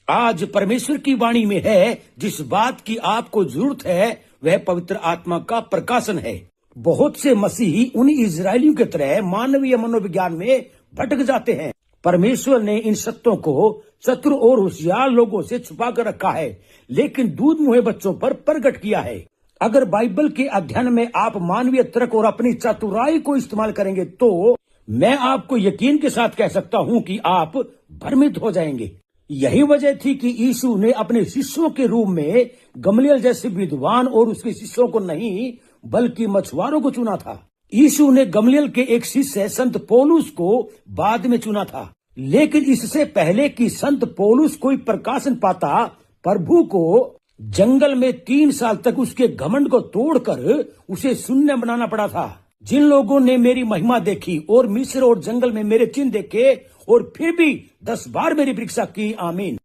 आज परमेश्वर की वाणी में है, जिस बात की आपको जरूरत है वह पवित्र आत्मा का प्रकाशन है। बहुत से मसीही उन इजरायलियों की तरह मानवीय मनोविज्ञान में भटक जाते हैं। परमेश्वर ने इन सत्यों को चतुर और होशियार लोगों से छुपा कर रखा है, लेकिन दूध मुहे बच्चों पर प्रकट किया है। अगर बाइबल के अध्ययन में आप मानवीय तर्क और अपनी चतुराई को इस्तेमाल करेंगे तो मैं आपको यकीन के साथ कह सकता हूं कि आप भ्रमित हो जाएंगे। यही वजह थी कि यीशु ने अपने शिष्यों के रूप में गमलीएल जैसे विद्वान और उसके शिष्यों को नहीं बल्कि मछुआरों को चुना था। यीशु ने गमलीएल के एक शिष्य संत पौलुस को बाद में चुना था, लेकिन इससे पहले कि संत पौलुस कोई प्रकाशन पाता, प्रभु को जंगल में 3 साल तक उसके घमंड को तोड़कर उसे शून्य बनाना पड़ा था। जिन लोगों ने मेरी महिमा देखी और मिस्र और जंगल में मेरे चिन्ह देखे और फिर भी 10 बार मेरी परीक्षा की, आमीन।